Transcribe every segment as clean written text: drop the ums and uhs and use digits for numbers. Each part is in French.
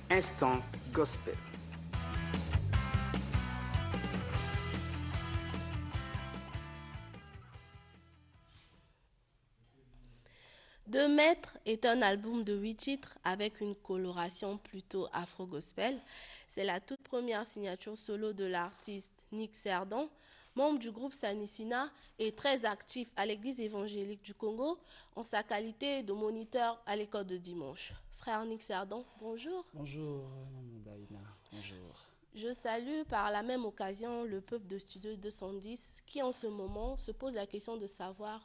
Instant Gospel. Deux mètres est un album de 8 titres avec une coloration plutôt afro-gospel. C'est la toute première signature solo de l'artiste Nick Serdon, membre du groupe Sanisina et très actif à l'église évangélique du Congo en sa qualité de moniteur à l'école de dimanche. Frère Nick Serdon, bonjour. Bonjour, maman Daïna. Bonjour. Je salue par la même occasion le peuple de Studio 210 qui en ce moment se pose la question de savoir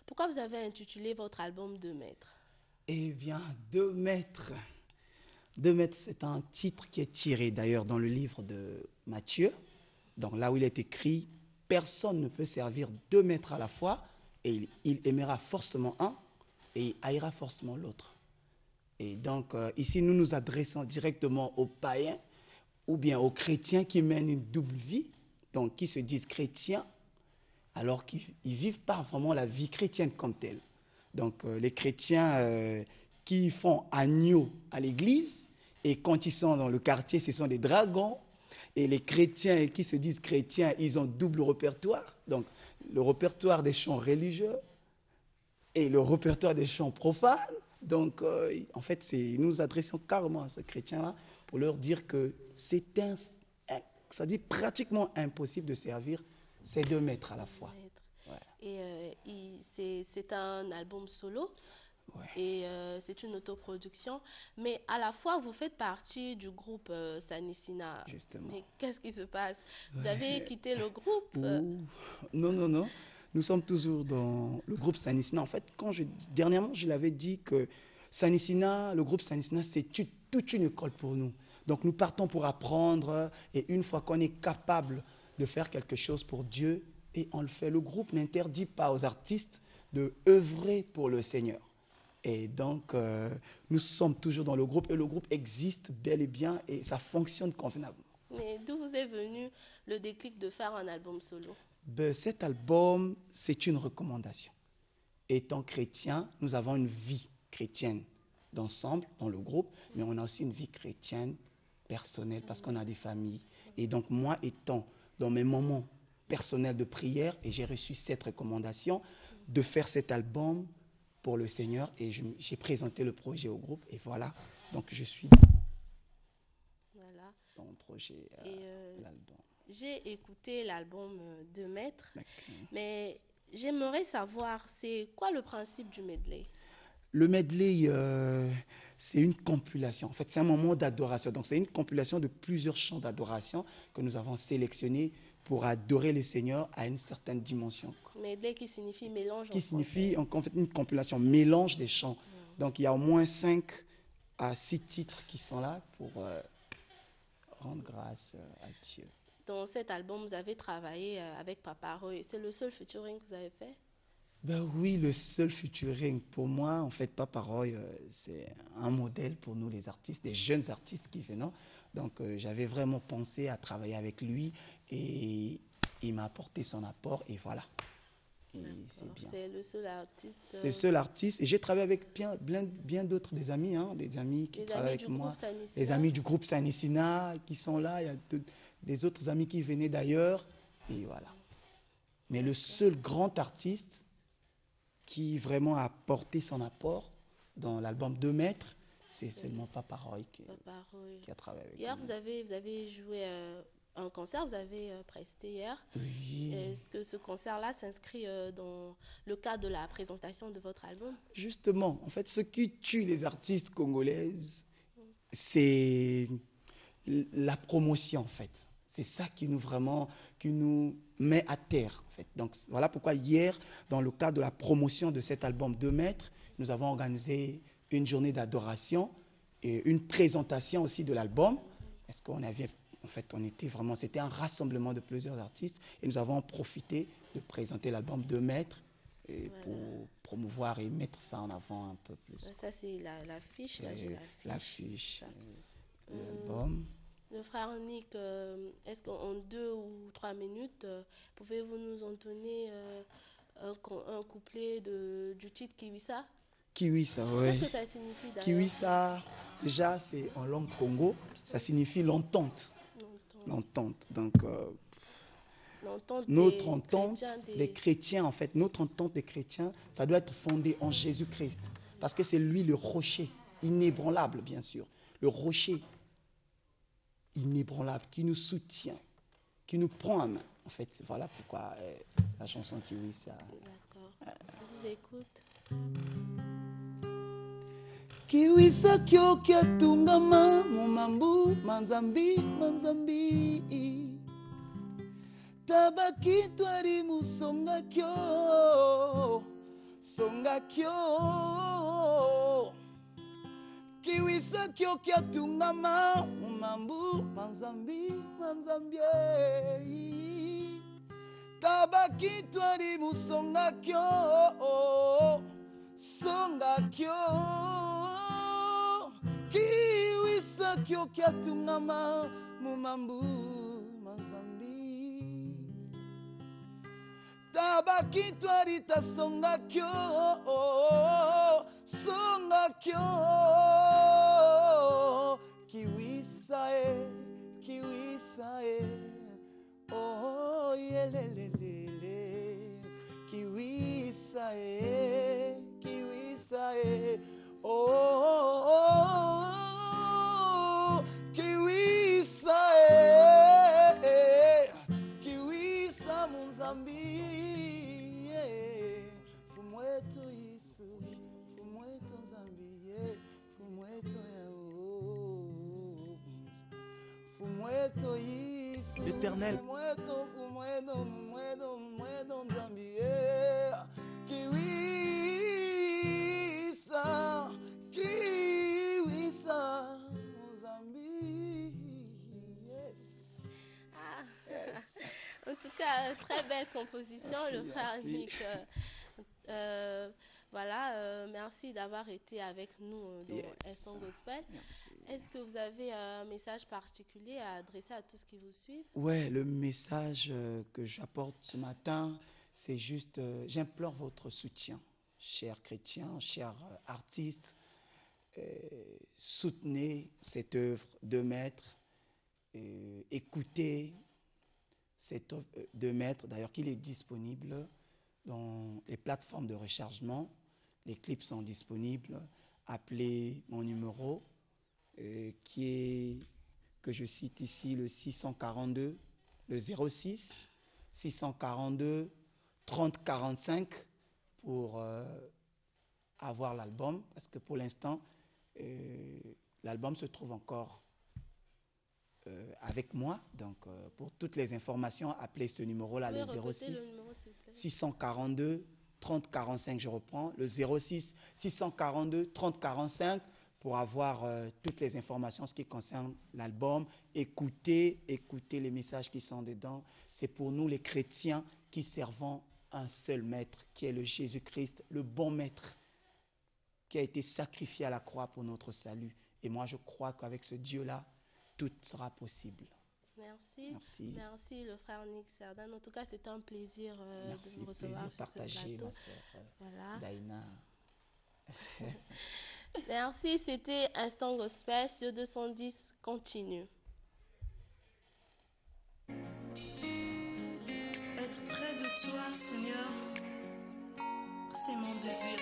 pourquoi vous avez intitulé votre album Deux mètres. Eh bien, 2 mètres. 2 mètres, c'est un titre qui est tiré d'ailleurs dans le livre de Matthieu, donc là où il est écrit « Personne ne peut servir 2 mètres à la fois, et il aimera forcément un et il haïra forcément l'autre ». Et donc ici, nous nous adressons directement aux païens ou bien aux chrétiens qui mènent une double vie, donc qui se disent chrétiens alors qu'ils ne vivent pas vraiment la vie chrétienne comme telle. Donc les chrétiens qui font agneau à l'église et quand ils sont dans le quartier, ce sont des dragons. Et les chrétiens qui se disent chrétiens, ils ont double répertoire. Donc le répertoire des chants religieux et le répertoire des chants profanes. Donc en fait, nous nous adressons carrément à ces chrétiens-là pour leur dire que ça dit pratiquement impossible de servir ces 2 mètres à la fois. Ouais. Et c'est un album solo. Ouais. Et c'est une autoproduction. Mais à la fois, vous faites partie du groupe Sanisina. Justement. Mais qu'est-ce qui se passe? Vous avez quitté le groupe Non, non, non. Nous sommes toujours dans le groupe Sanisina. En fait, dernièrement, je l'avais dit que Sanisina, le groupe Sanisina, c'est toute une école pour nous. Donc nous partons pour apprendre et une fois qu'on est capable de faire quelque chose pour Dieu, et on le fait. Le groupe n'interdit pas aux artistes de œuvrer pour le Seigneur. Et donc, nous sommes toujours dans le groupe et le groupe existe bel et bien et ça fonctionne convenablement. Mais d'où vous est venu le déclic de faire un album solo? Cet album, c'est une recommandation. Étant chrétien, nous avons une vie chrétienne d'ensemble dans le groupe, mais on a aussi une vie chrétienne personnelle parce qu'on a des familles. Et donc, moi, étant dans mes moments personnels de prière, et j'ai reçu cette recommandation de faire cet album pour le Seigneur et j'ai présenté le projet au groupe et voilà, donc je suis Voilà. dans le projet de l'album. J'ai écouté l'album Deux mètres, D'accord. mais j'aimerais savoir, c'est quoi le principe du medley? Le medley, c'est une compilation. En fait, c'est un moment d'adoration. Donc, c'est une compilation de plusieurs chants d'adoration que nous avons sélectionnés pour adorer le Seigneur à une certaine dimension. Medley qui signifie mélange. Qui signifie en fait une compilation, mélange des chants. Donc, il y a au moins 5 à 6 titres qui sont là pour rendre grâce à Dieu. Dans cet album, vous avez travaillé avec Papa Roy. C'est le seul featuring que vous avez fait? Ben oui, le seul featuring. Pour moi, en fait, Papa Roy, c'est un modèle pour nous les artistes, des jeunes artistes qui venons. Donc, j'avais vraiment pensé à travailler avec lui et il m'a apporté son apport et voilà. Et c'est bien. C'est le seul artiste. C'est le seul artiste. Et j'ai travaillé avec bien d'autres, des amis qui travaillent avec moi. Les amis du groupe Sanisina qui sont là. Il y a des autres amis qui venaient d'ailleurs. Et voilà. Mais le seul grand artiste qui vraiment a apporté son apport dans l'album 2 mètres, c'est seulement Papa Roy qui a travaillé avec Hier, nous. vous avez joué un concert, vous avez presté hier. Oui. Est-ce que ce concert-là s'inscrit dans le cadre de la présentation de votre album? Justement, en fait, ce qui tue les artistes congolaises, c'est la promotion, en fait. C'est ça qui nous met à terre, en fait. Donc, voilà pourquoi hier, dans le cadre de la promotion de cet album 2 mètres, nous avons organisé une journée d'adoration et une présentation aussi de l'album. Parce qu'on avait, en fait, c'était un rassemblement de plusieurs artistes et nous avons profité de présenter l'album 2 mètres et pour promouvoir et mettre ça en avant un peu plus. Ça, c'est l'affiche. Là, j'ai l'affiche de l'album. Le frère Nick, est-ce qu'en 2 ou 3 minutes, pouvez-vous nous entonner un couplet du titre Kiwisa? Kiwisa, ouais. Qu'est-ce que ça signifie d'ailleurs? Kiwisa, déjà, c'est en langue Congo, ça signifie l'entente. L'entente. Donc, notre entente des chrétiens, en fait, notre entente des chrétiens, ça doit être fondé en Jésus-Christ. Parce que c'est lui le rocher, inébranlable, bien sûr. Le rocher inébranlable qui nous soutient, qui nous prend en main. En fait, voilà pourquoi la chanson Kiwisa. D'accord. Je vous écoute. Kiwisa kyo kiatungama mumambu manzambi manzambi tabaki twari musonga kyo songa kyo Kiwisa kyo kiatungama mumambu manzambi manzambi tabaki twari musonga kyo songa kyo Kiwisa kyo kiatungama mumambu manzambi tabaki twarita songa kyo Kiwisa oh yelelelele Kiwisa oh Kiwisa Kiwisa Mozambi fumweto Yesu fumweto Zambie fumweto yao fumweto Yesu l'Éternel fumweto Zambie Kiwisa Mozambique. Yes. Ah. Yes. En tout cas, très belle composition, Merci, le frère merci. Nick. Merci d'avoir été avec nous dans Yes. Instant Gospel. Merci. Est-ce que vous avez un message particulier à adresser à tous qui vous suivent? Ouais, le message que j'apporte ce matin, c'est juste, j'implore votre soutien, chers chrétiens, chers artistes. Soutenez cette œuvre de maître, écoutez cette œuvre de maître, d'ailleurs qu'il est disponible dans les plateformes de rechargement, les clips sont disponibles, appelez mon numéro que je cite ici, le 642, le 06 642 30 45 pour avoir l'album, parce que pour l'instant, l'album se trouve encore avec moi. Donc, pour toutes les informations, appelez ce numéro-là, le 06 642 30 45. Je reprends, le 06 642 30 45 pour avoir toutes les informations ce qui concerne l'album. Écoutez les messages qui sont dedans. C'est pour nous, les chrétiens, qui servons un seul maître, qui est le Jésus-Christ, le bon maître, qui a été sacrifié à la croix pour notre salut. Et moi, je crois qu'avec ce Dieu-là, tout sera possible. Merci. Merci. Merci, le frère Nick Cerdan. En tout cas, c'était un plaisir Merci, de vous recevoir plaisir sur ce partagé, plateau. ma sœur Voilà. Daïna. Merci, c'était Instant Gospel sur 210 continue. Être près de toi, Seigneur, c'est mon désir.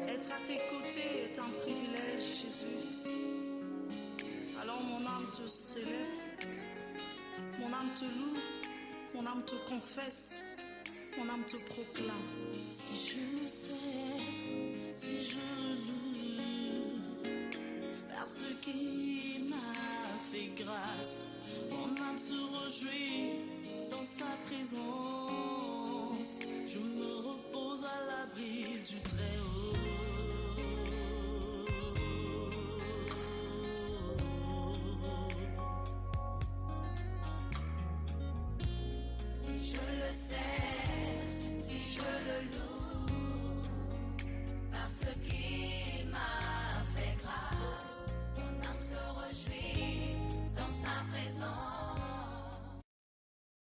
Être à tes côtés est un privilège, Jésus. Alors mon âme te célèbre, mon âme te loue, mon âme te confesse, mon âme te proclame. Si je le sais, si je le loue, parce qu'il m'a fait grâce, mon âme se réjouit dans sa présence. Je me repose à l'abri du Très-Haut. Si je le sais, si je le loue,